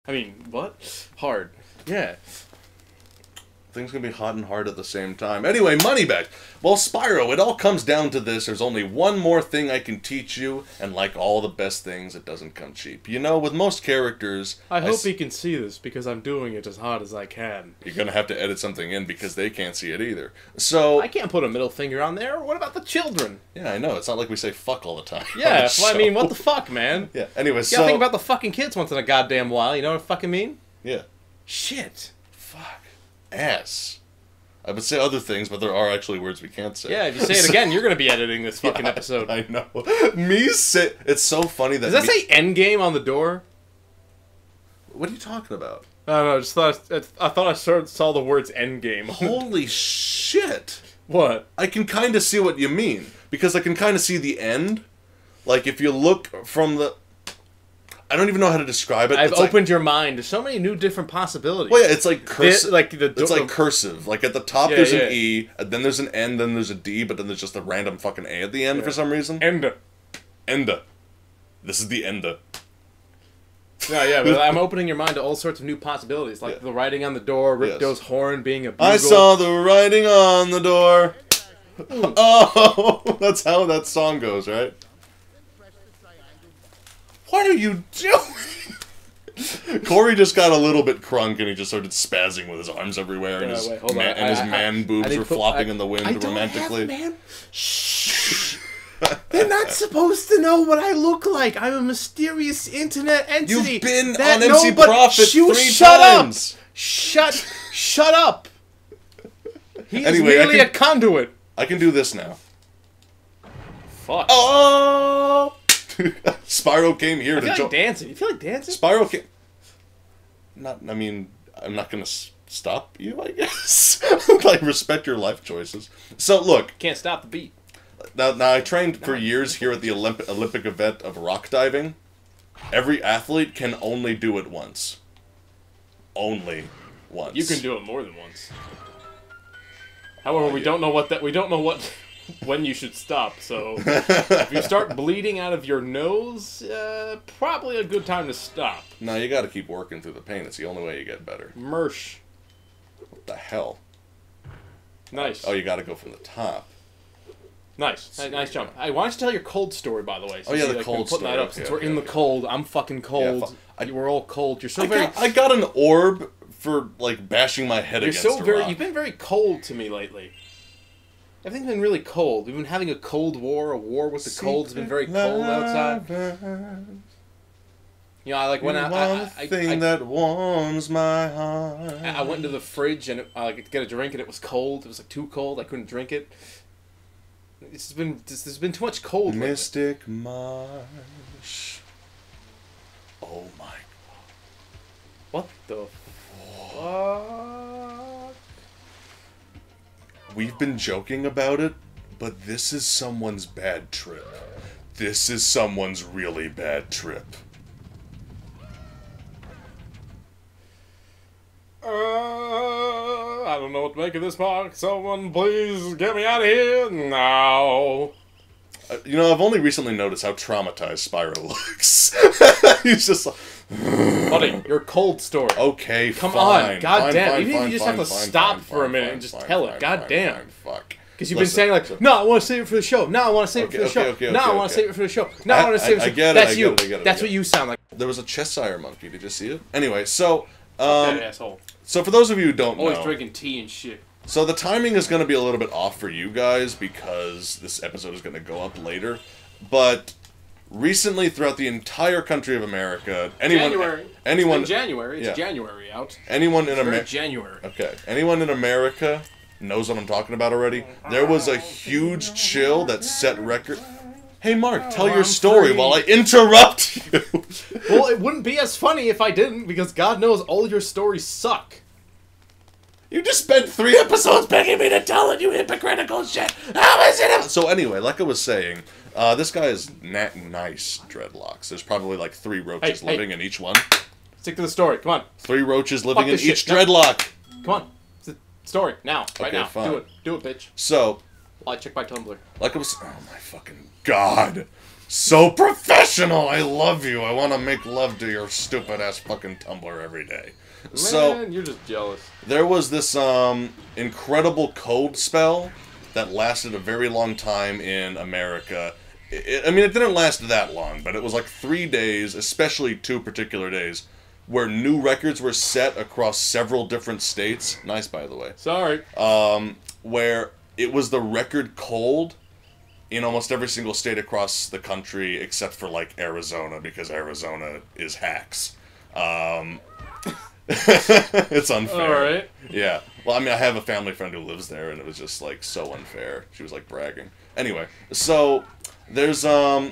I mean, what? Hard. Yeah. Things can be hot and hard at the same time. Anyway, Moneyback. Well, Spyro, it all comes down to this. There's only one more thing I can teach you, and like all the best things, it doesn't come cheap. You know, with most characters... I hope he can see this, because I'm doing it as hard as I can. You're gonna have to edit something in, because they can't see it either. So... I can't put a middle finger on there. What about the children? Yeah, I know. It's not like we say fuck all the time. Yeah, well, I mean, what the fuck, man? Yeah, anyway, You gotta think about the fucking kids once in a goddamn while, you know what I fucking mean? Yeah. Shit. Fuck. Ass. I would say other things, but there are actually words we can't say. Yeah, if you say it again, you're going to be editing this fucking episode. I know. It's so funny that... Does that say Endgame on the door? What are you talking about? I don't know, I thought I saw the words Endgame. Holy shit! What? I can kind of see what you mean. Because I can kind of see the end. Like, if you look from the... I don't even know how to describe it. I've opened your mind to so many new different possibilities. Well, yeah, it's like cursive. It's like cursive. Like at the top there's an E, and then there's an N, then there's a D, but then there's just a random fucking A at the end for some reason. ENDA. ENDA. This is the ENDA. Yeah, but I'm opening your mind to all sorts of new possibilities, like the writing on the door, Ripto's horn being a bugle. I saw the writing on the door. Oh, that's how that song goes, right? What are you doing? Corey just got a little bit crunk and he just started spazzing with his arms everywhere and his man boobs were flopping in the wind romantically. Man. Shh. They're not supposed to know what I look like. I'm a mysterious internet entity. You've been on EmceeProphIt 3 times. Shut up. He's anyway, merely a conduit. I can do this now. Fuck. Oh! Spyro came here to join. You feel like dancing? Spyro came... I mean, I'm not gonna stop you, I guess. Like, respect your life choices. So, look. Can't stop the beat. Now I trained for years here at the Olympic event of rock diving. Every athlete can only do it once. Only once. You can do it more than once. However, we don't know what when you should stop, so if you start bleeding out of your nose, probably a good time to stop. No, you gotta keep working through the pain. It's the only way you get better. Mersh. What the hell? Nice. Oh, you gotta go from the top. Nice. Nice jump. Hey, why don't you tell your cold story, by the way? So the cold story. That up, since we're in the cold. I'm fucking cold. Yeah, we're all cold. You're so I got an orb for, like, bashing my head against a rock. You've been very cold to me lately. Everything's been really cold. We've been having a cold war. A war with the cold. It's been very cold outside. You know, I like when that warms my heart. I went into the fridge and to get a drink and it was cold. It was like too cold. I couldn't drink it. There's been too much cold. Mystic Marsh. Oh my God. What the fuck? We've been joking about it, but this is someone's bad trip. This is someone's really bad trip. I don't know what to make of this, Mark. Someone please get me out of here now. You know, I've only recently noticed how traumatized Spyro looks. He's just like... Buddy, your cold story. Okay, Come fine. on, goddamn. Even if you just fine, have to fine, stop fine, for a minute fine, and just fine, tell fine, it. Goddamn. fine, fuck. Because you've been saying like, no, I want to save it for the show. No, I want to save it for the show. No, I want to save it for the show. No, I want to save it for the show. That's you. That's what you sound like. There was a Cheshire monkey. Did you see it? Anyway, so... that asshole. So for those of you who don't know... Always drinking tea and shit. So the timing is going to be a little bit off for you guys because this episode is going to go up later. But... recently, throughout the entire country of America, January. It's January. It's January out. Anyone in America. January. Okay. Anyone in America knows what I'm talking about already. There was a huge chill that set record. Hey, Mark, tell your story while I interrupt you. Well, it wouldn't be as funny if I didn't, because God knows all your stories suck. You just spent 3 episodes begging me to tell it, you hypocritical shit. How is it? So anyway, like I was saying, this guy has nice dreadlocks. There's probably like 3 roaches living in each one. Stick to the story. Come on. 3 roaches living in each dreadlock. Come on. It's the story. Now. Right now. Fine. Do it, bitch. So. While I check my Tumblr. Like I was... oh my fucking God. So professional! I love you. I want to make love to your stupid-ass fucking Tumblr every day. Man, so, you're just jealous. there was this incredible cold spell that lasted a very long time in America. I mean, it didn't last that long, but it was like 3 days, especially 2 particular days, where new records were set across several different states. Nice, by the way. Sorry. Where it was the record cold in almost every single state across the country, except for, like, Arizona, because Arizona is hacks. It's unfair. Alright. Yeah. Well, I mean, I have a family friend who lives there, and it was just, like, so unfair. She was, like, bragging. Anyway, so, there's, I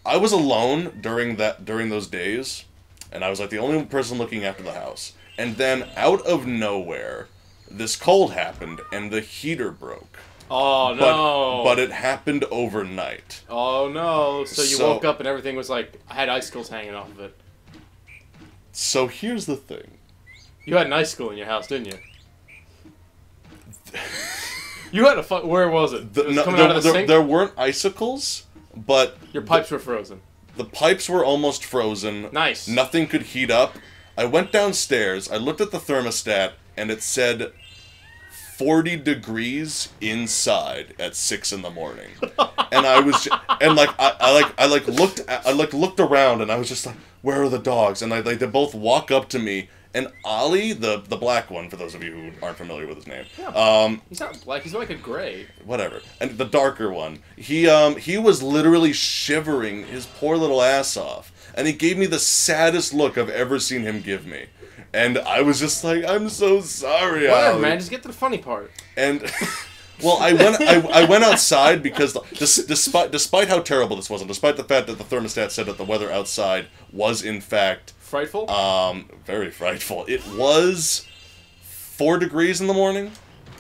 was alone during those days, and I was, like, the only person looking after the house. And then, out of nowhere, this cold happened, and the heater broke. Oh, no. But it happened overnight. Oh, no. So you woke up and everything was like, I had icicles hanging off of it. So here's the thing. You had an icicle in your house, didn't you? You had a where was it? It was coming out of the sink? There weren't icicles, but... Your pipes were frozen. The pipes were almost frozen. Nice. Nothing could heat up. I went downstairs, I looked at the thermostat, and it said 40 degrees inside at 6 in the morning. And I was and like I looked around and I was just like, where are the dogs? And they both walk up to me, and Ollie, the black one, for those of you who aren't familiar with his name. Yeah, he's not black, he's like a gray. Whatever. And the darker one. He was literally shivering his poor little ass off. And he gave me the saddest look I've ever seen him give me. And I was just like, I'm so sorry, Whatever, Ollie. man, just get to the funny part. And, well, I went outside because, despite how terrible this was, and despite the fact that the thermostat said that the weather outside was, in fact... Frightful? Very frightful. It was 4 degrees in the morning.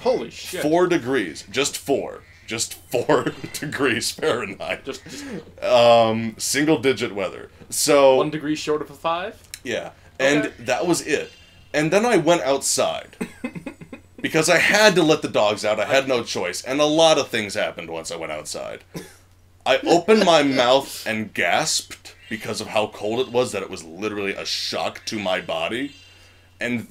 Holy shit. 4 degrees. Just 4. Just 4 degrees Fahrenheit. Just single-digit weather. So... 1 degree short of a 5? Yeah. And that was it. And then I went outside. Because I had to let the dogs out. I had no choice. And a lot of things happened once I went outside. I opened my mouth and gasped because of how cold it was, that it was literally a shock to my body. And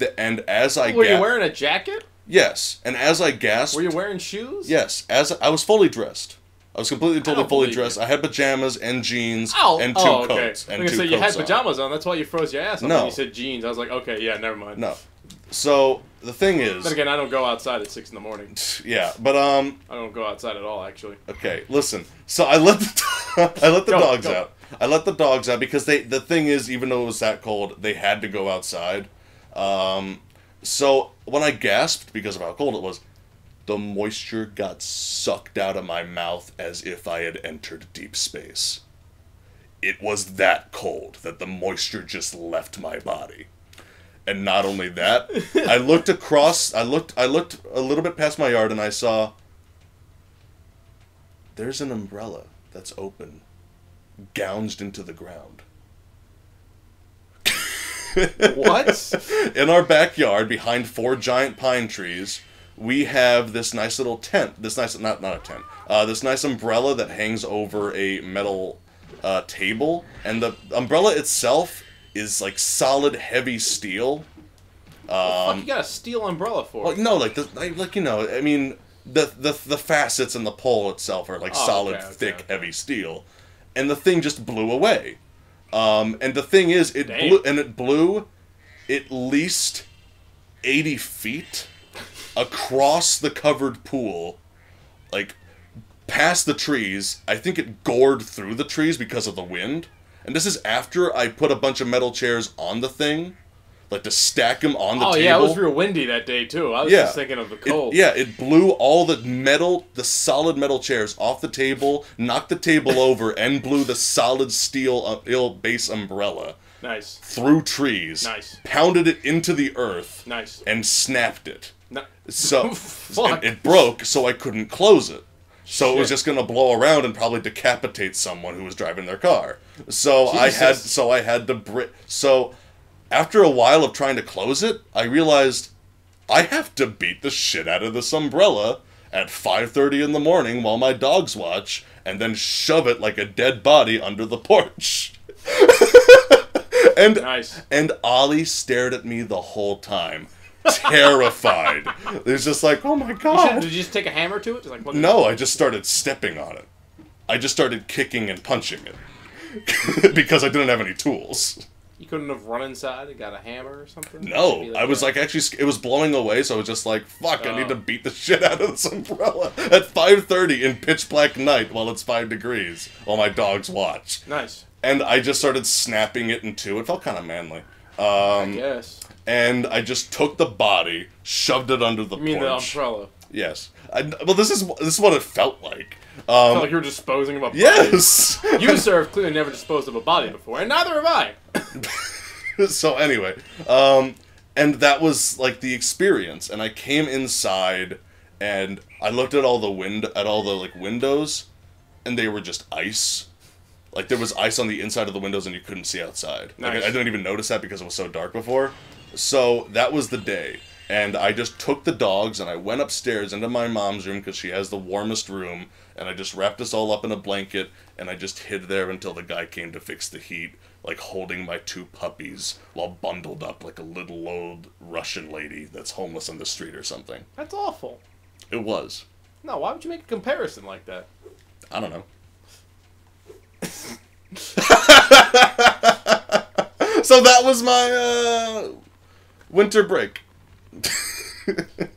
as I Were you wearing a jacket? Yes. And as I gasped... Were you wearing shoes? Yes. As I was fully dressed. I was completely, totally fully dressed. I had pajamas and jeans and 2 coats. And so you had pajamas on. That's why you froze your ass off when you said jeans. I was like, okay, yeah, never mind. No. So, the thing is... Then again, I don't go outside at 6 in the morning. Yeah, but, I don't go outside at all, actually. Okay, listen. So, I let the dogs out. I let the dogs out because the thing is, even though it was that cold, they had to go outside. So, when I gasped because of how cold it was, the moisture got sucked out of my mouth as if I had entered deep space. It was that cold that the moisture just left my body. And not only that, I looked a little bit past my yard and I saw there's an umbrella that's open, gouged into the ground. What? In our backyard, behind 4 giant pine trees, we have this nice little tent. This nice, not a tent. This nice umbrella that hangs over a metal table, and the umbrella itself is like solid, heavy steel. What the fuck you got a steel umbrella for? Well, no, like you know, I mean, the facets and the pole itself are like solid, thick, heavy steel, and the thing just blew away. And the thing is, it blew at least 80 feet across the covered pool, like past the trees. I think it gored through the trees because of the wind. And this is after I put a bunch of metal chairs on the thing, like to stack them on the table. Oh yeah, it was real windy that day too. I was just thinking of the cold. It blew all the solid metal chairs off the table, knocked the table over, and blew the solid steel base umbrella. Nice. Through trees. Nice. Pounded it into the earth. Nice. And snapped it. No. So it broke, so I couldn't close it. So it was just gonna blow around and probably decapitate someone who was driving their car. So Jesus. I had to So after a while of trying to close it, I realized I have to beat the shit out of this umbrella, at 5:30 in the morning while my dogs watch, and then shove it like a dead body under the porch. And Ollie stared at me the whole time, terrified. It was just like, oh my god. Did you just take a hammer to it? Just like, no, I just started stepping on it. I just started kicking and punching it. Because I didn't have any tools. You couldn't have run inside and got a hammer or something? No, I was like, actually, it was blowing away, so I was just like, fuck, I need to beat the shit out of this umbrella at 5:30 in pitch black night while it's 5 degrees, while my dogs watch. Nice. And I just started snapping it in two. It felt kind of manly. I guess. And I just took the body, shoved it under the porch. You mean the umbrella? Yes. Well, this is what it felt like. Felt like you were disposing of a body. Yes! You, sir, have clearly never disposed of a body before, and neither have I. So anyway, and that was like the experience. And I came inside, and I looked at all the windows, and they were just ice. Like there was ice on the inside of the windows, and you couldn't see outside. Nice. Like, I didn't even notice that because it was so dark before. So that was the day. And I just took the dogs, and I went upstairs into my mom's room, because she has the warmest room, and I just wrapped us all up in a blanket, and I just hid there until the guy came to fix the heat, like holding my 2 puppies, while bundled up like a little old Russian lady that's homeless on the street or something. That's awful. It was. No, why would you make a comparison like that? I don't know. So that was my, winter break.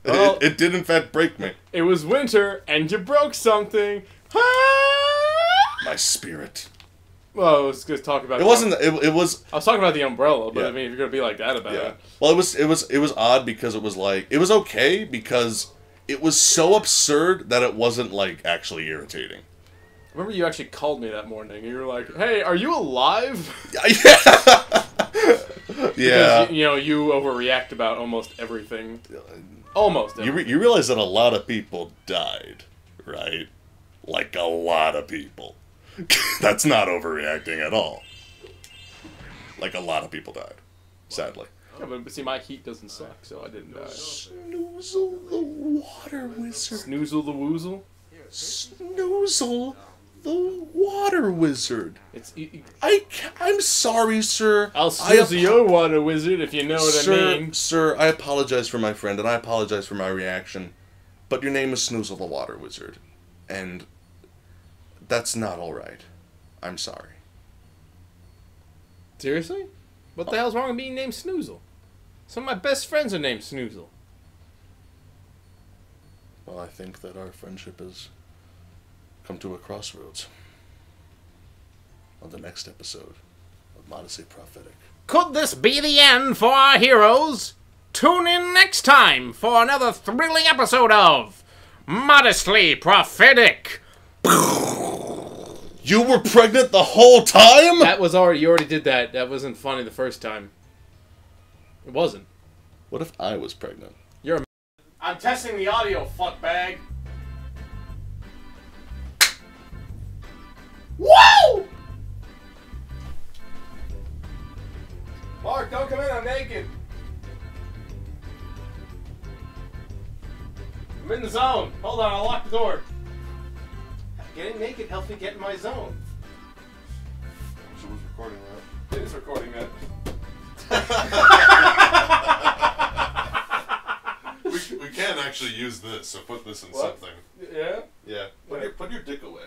Well, it did in fact break me. It was winter, and you broke something. My spirit. Well, I was going to talk about... It wasn't... It was... I was talking about the umbrella, but yeah. I mean, if you're going to be like that about it... Well, it was odd because it was like... It was okay because it was so absurd that it wasn't, like, actually irritating. I remember you actually called me that morning, and you were like, hey, are you alive? Yeah. Yeah. Because, you overreact about almost everything. Almost everything. You realize that a lot of people died, right? Like, a lot of people. That's not overreacting at all. Like, a lot of people died. Sadly. Yeah, but see, my heat doesn't suck, so I didn't die. Snoozle the water wizard. Snoozle the woozle? Snoozle the water wizard. I'm sorry, sir. I'll snoozle your water wizard if you know what I mean. Sir, I apologize for my friend, and I apologize for my reaction. But your name is Snoozle the water wizard. And that's not alright. I'm sorry. Seriously? What the hell's wrong with being named Snoozle? Some of my best friends are named Snoozle. Well, I think that our friendship has come to a crossroads. On the next episode of EmceeProphIt. Could this be the end for our heroes? Tune in next time for another thrilling episode of Modestly Prophetic. You were pregnant the whole time? That was already... You already did that. That wasn't funny the first time. It wasn't. What if I was pregnant? You're a... I'm testing the audio, fuckbag. Woo! Mark, don't come in. I'm naked. I'm in the zone. Hold on, I'll lock the door. Getting naked helps me get in my zone. So who's recording that? It is recording that. We can actually use this, so put this in something. Yeah? Yeah. Put your dick away.